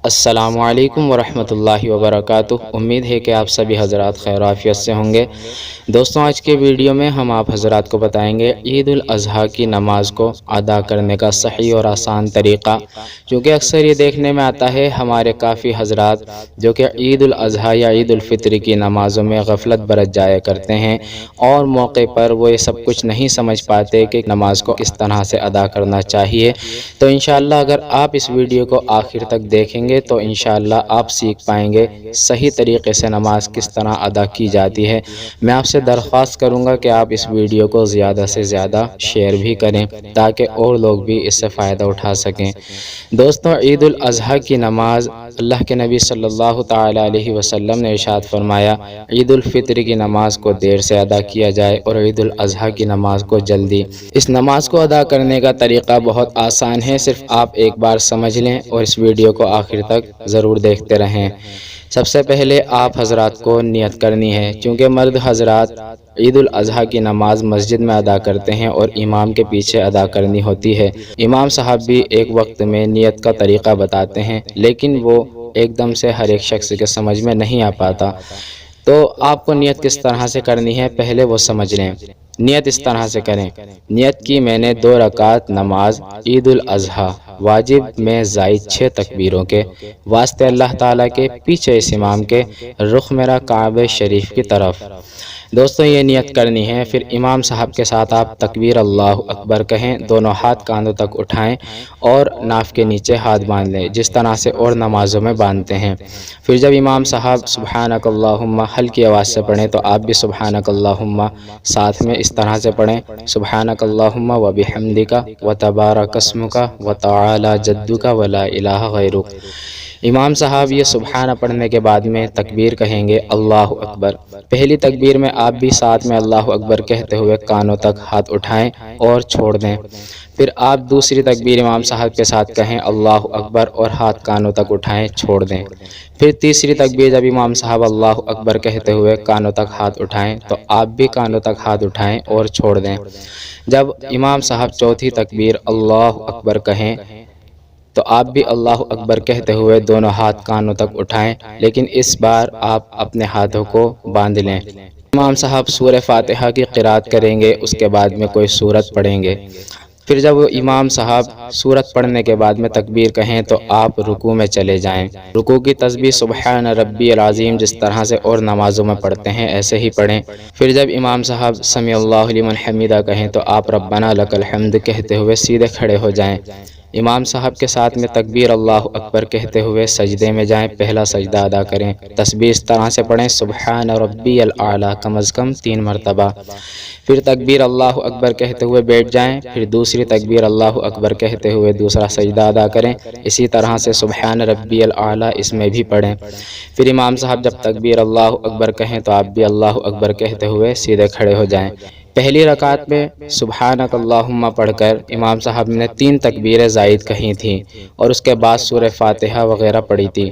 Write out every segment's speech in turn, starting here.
السلام علیکم ورحمۃ اللہ وبرکاتہ۔ امید ہے کہ آپ سبھی حضرات خیر و عافیت سے ہوں گے۔ دوستوں، آج کے ویڈیو میں ہم آپ حضرات کو بتائیں گے عید الاضحیٰ کی نماز کو ادا کرنے کا صحیح اور آسان طریقہ، کیونکہ اکثر یہ دیکھنے میں آتا ہے ہمارے کافی حضرات جو کہ عید الاضحیٰ یا عید الفطر کی نمازوں میں غفلت برت جایا کرتے ہیں، اور موقع پر وہ یہ سب کچھ نہیں سمجھ پاتے کہ نماز کو کس طرح سے ادا کرنا چاہیے۔ تو انشاءاللہ اگر آپ اس ویڈیو کو آخر تک دیکھیں گے تو انشاءاللہ آپ سیکھ پائیں گے صحیح طریقے سے نماز کس طرح ادا کی جاتی ہے۔ میں آپ سے درخواست کروں گا کہ آپ اس ویڈیو کو زیادہ سے زیادہ شیئر بھی کریں تاکہ اور لوگ بھی اس سے فائدہ اٹھا سکیں۔ دوستوں، عید الاضحیٰ کی نماز اللہ کے نبی صلی اللہ تعالی علیہ وسلم نے ارشاد فرمایا، عید الفطر کی نماز کو دیر سے ادا کیا جائے اور عید الاضحیٰ کی نماز کو جلدی۔ اس نماز کو ادا کرنے کا طریقہ بہت آسان ہے، صرف آپ ایک بار سمجھ لیں اور اس ویڈیو کو آخر تک ضرور دیکھتے رہیں۔ سب سے پہلے آپ حضرات کو نیت کرنی ہے، چونکہ مرد حضرات عید الاضحیٰ کی نماز مسجد میں ادا کرتے ہیں اور امام کے پیچھے ادا کرنی ہوتی ہے۔ امام صاحب بھی ایک وقت میں نیت کا طریقہ بتاتے ہیں، لیکن وہ ایک دم سے ہر ایک شخص کے سمجھ میں نہیں آ پاتا۔ تو آپ کو نیت کس طرح سے کرنی ہے پہلے وہ سمجھ لیں۔ نیت اس طرح سے کریں، نیت کی میں نے 2 رکعت نماز عید الاضحیٰ واجب میں زائد 6 تکبیروں کے واسطے اللہ تعالیٰ کے، پیچھے اس امام کے رخ میرا کعبہ شریف کی طرف۔ دوستوں، یہ نیت کرنی ہے، پھر امام صاحب کے ساتھ آپ تکبیر اللہ اکبر کہیں، دونوں ہاتھ کاندھوں تک اٹھائیں اور ناف کے نیچے ہاتھ باندھ لیں جس طرح سے اور نمازوں میں باندھتے ہیں۔ پھر جب امام صاحب سبحانک اللہم ہلکی آواز سے پڑھیں تو آپ بھی سبحانک اللہم ساتھ میں اس طرح سے پڑھیں، سبحانک اللہم و بحمدک و تبارک اسمک و تعالی جدک و لا الہ غیرک۔ امام صاحب یہ سبحانہ پڑھنے کے بعد میں تکبیر کہیں گے اللہ اکبر۔ پہلی تکبیر میں آپ بھی ساتھ میں اللہ اکبر کہتے ہوئے کانوں تک ہاتھ اٹھائیں اور چھوڑ دیں۔ پھر آپ دوسری تکبیر امام صاحب کے ساتھ کہیں اللہ اکبر اور ہاتھ کانوں تک اٹھائیں، چھوڑ دیں۔ پھر تیسری تکبیر جب امام صاحب اللہ اکبر کہتے ہوئے کانوں تک ہاتھ اٹھائیں تو آپ بھی کانوں تک ہاتھ اٹھائیں اور چھوڑ دیں۔ جب امام صاحب چوتھی تکبیر اللہ اکبر کہیں تو آپ بھی اللہ اکبر کہتے ہوئے دونوں ہاتھ کانوں تک اٹھائیں، لیکن اس بار آپ اپنے ہاتھوں کو باندھ لیں۔ امام صاحب سورہ فاتحہ کی قرات کریں گے، اس کے بعد میں کوئی سورت پڑھیں گے۔ پھر جب امام صاحب سورت پڑھنے کے بعد میں تکبیر کہیں تو آپ رکوع میں چلے جائیں۔ رکوع کی تسبیح سبحان ربی العظیم جس طرح سے اور نمازوں میں پڑھتے ہیں ایسے ہی پڑھیں۔ پھر جب امام صاحب سمیع اللہ لمن حمیدہ کہیں تو آپ ربنا لک الحمد کہتے ہوئے سیدھے کھڑے ہو جائیں۔ امام صاحب کے ساتھ میں تکبیر اللہ اکبر کہتے ہوئے سجدے میں جائیں، پہلا سجدہ ادا کریں۔ تسبیح اس طرح سے پڑھیں سبحان ربی الاعلیٰ کم از کم 3 مرتبہ۔ پھر تکبیر اللہ اکبر کہتے ہوئے بیٹھ جائیں، پھر دوسری تکبیر اللہ اکبر کہتے ہوئے دوسرا سجدہ ادا کریں، اسی طرح سے سبحان ربی الاعلیٰ اس میں بھی پڑھیں۔ پھر امام صاحب جب تکبیر اللہ اکبر کہیں تو آپ بھی اللہ اکبر کہتے ہوئے سیدھے کھڑے ہو جائیں۔ پہلی رکعت میں سبحانک اللہم پڑھ کر امام صاحب نے 3 تکبیریں زائد کہی تھیں اور اس کے بعد سورہ فاتحہ وغیرہ پڑھی تھی،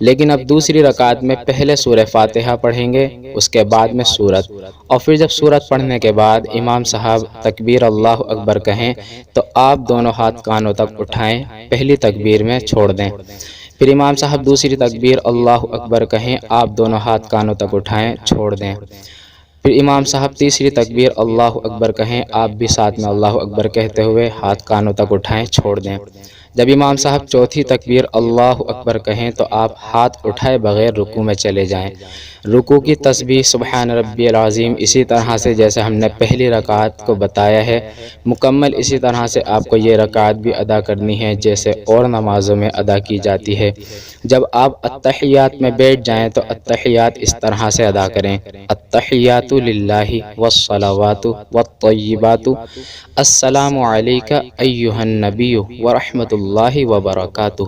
لیکن اب دوسری رکعت میں پہلے سورہ فاتحہ پڑھیں گے، اس کے بعد میں سورت، اور پھر جب سورت پڑھنے کے بعد امام صاحب تکبیر اللہ اکبر کہیں تو آپ دونوں ہاتھ کانوں تک اٹھائیں، پہلی تکبیر میں چھوڑ دیں۔ پھر امام صاحب دوسری تکبیر اللہ اکبر کہیں، آپ دونوں ہاتھ کانوں تک اٹھائیں، چھوڑ دیں۔ پھر امام صاحب تیسری تکبیر اللہ اکبر کہیں، آپ بھی ساتھ میں اللہ اکبر کہتے ہوئے ہاتھ کانوں تک اٹھائیں، چھوڑ دیں۔ جب امام صاحب چوتھی تکبیر اللہ اکبر کہیں تو آپ ہاتھ اٹھائے بغیر رکوع میں چلے جائیں۔ رکوع کی تسبیح سبحان ربی العظیم اسی طرح سے جیسے ہم نے پہلی رکعت کو بتایا ہے، مکمل اسی طرح سے آپ کو یہ رکعت بھی ادا کرنی ہے جیسے اور نمازوں میں ادا کی جاتی ہے۔ جب آپ التحیات میں بیٹھ جائیں تو التحیات اس طرح سے ادا کریں، التحیات للہ والصلوات والطیبات السلام علیک ایہا النبی ورحمۃ اللہ وبرکاتہ،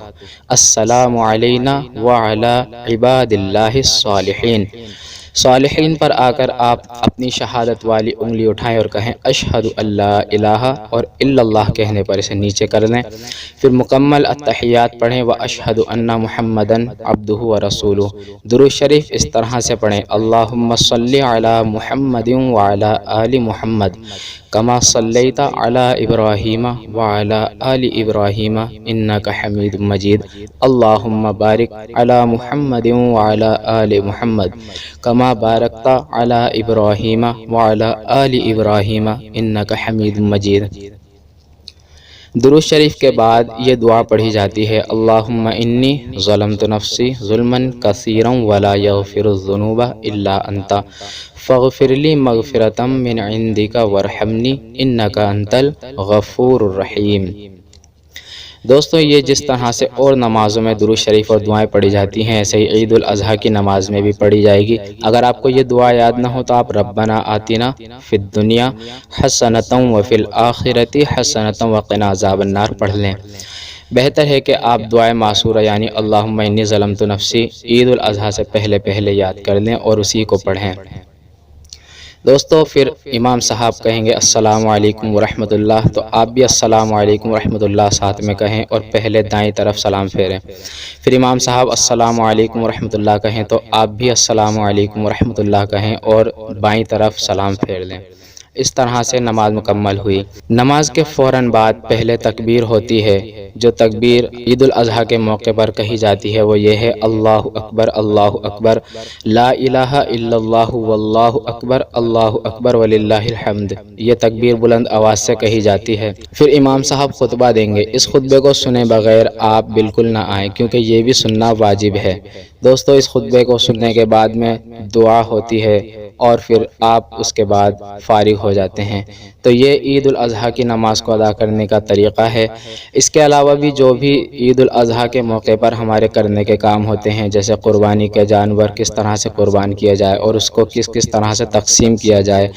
السلام علینا وعلی عباد اللہ الصالحین۔ صالحین پر آ کر آپ اپنی شہادت والی انگلی اٹھائیں اور کہیں اشہد اللہ الہ اور الا اللہ کہنے پر اسے نیچے کر دیں۔ پھر مکمل التحیات پڑھیں و اشہد ان محمدن عبدہ و رسولہ۔ درود شریف اس طرح سے پڑھیں اللہم صلی علی محمد وعلی آل محمد کما صلیت علی ابراہیم وعلی آل ابراہیم انک حمید مجید اللہم بارک علی محمد وعلی آل محمد کما بارکت علی ابراہیم وعلی آل ابراہیم انک حمید مجید۔ درود شریف کے بعد یہ دعا پڑھی جاتی ہے اللہم انی ظلمت نفسی ظلما کثیرا ولا یغفر الذنوب الا انت فاغفر لی مغفرۃ من عندک وارحمنی انک انت الغفور الرحیم۔ دوستو یہ جس طرح سے اور نمازوں میں درود شریف اور دعائیں پڑھی جاتی ہیں ایسے ہی عید الاضحیٰ کی نماز میں بھی پڑھی جائے گی۔ اگر آپ کو یہ دعا یاد نہ ہو تو آپ ربنا آتنا فی الدنیا حسنۃ وفی الآخرۃ حسنۃ وقنا عذاب النار پڑھ لیں۔ بہتر ہے کہ آپ دعائے معصورہ یعنی اللہم انی ظلمت نفسی عید الاضحیٰ سے پہلے یاد کر لیں اور اسی کو پڑھیں۔ دوستو پھر امام صاحب کہیں گے السلام علیکم ورحمۃ اللہ، تو آپ بھی السلام علیکم ورحمۃ اللہ ساتھ میں کہیں اور پہلے دائیں طرف سلام پھیریں۔ پھر امام صاحب السلام علیکم ورحمۃ اللہ کہیں تو آپ بھی السلام علیکم ورحمۃ اللہ کہیں اور بائیں طرف سلام پھیر لیں۔ اس طرح سے نماز مکمل ہوئی۔ نماز کے فوراً بعد پہلے تکبیر ہوتی ہے، جو تکبیر عید الاضحیٰ کے موقع پر کہی جاتی ہے وہ یہ ہے اللہ اکبر لا الہ الا اللہ واللہ اکبر وللہ الحمد۔ یہ تکبیر بلند آواز سے کہی جاتی ہے۔ پھر امام صاحب خطبہ دیں گے۔ اس خطبے کو سنے بغیر آپ بالکل نہ آئیں کیونکہ یہ بھی سننا واجب ہے۔ دوستو اس خطبے کو سننے کے بعد میں دعا ہوتی ہے اور پھر آپ اس کے بعد فارغ ہو جاتے ہیں۔ تو یہ عید الاضحیٰ کی نماز کو ادا کرنے کا طریقہ ہے۔ اس کے علاوہ بھی جو بھی عید الاضحیٰ کے موقع پر ہمارے کرنے کے کام ہوتے ہیں جیسے قربانی کے جانور کس طرح سے قربان کیا جائے اور اس کو کس طرح سے تقسیم کیا جائے،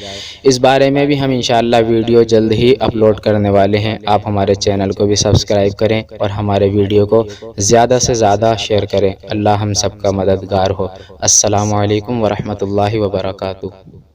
اس بارے میں بھی ہم انشاءاللہ ویڈیو جلد ہی اپلوڈ کرنے والے ہیں۔ آپ ہمارے چینل کو بھی سبسکرائب کریں اور ہمارے ویڈیو کو زیادہ سے زیادہ شیئر کریں۔ اللہ ہم سب کا مددگار ہو۔ السلام علیکم ورحمۃ اللہ وبرکاتہ۔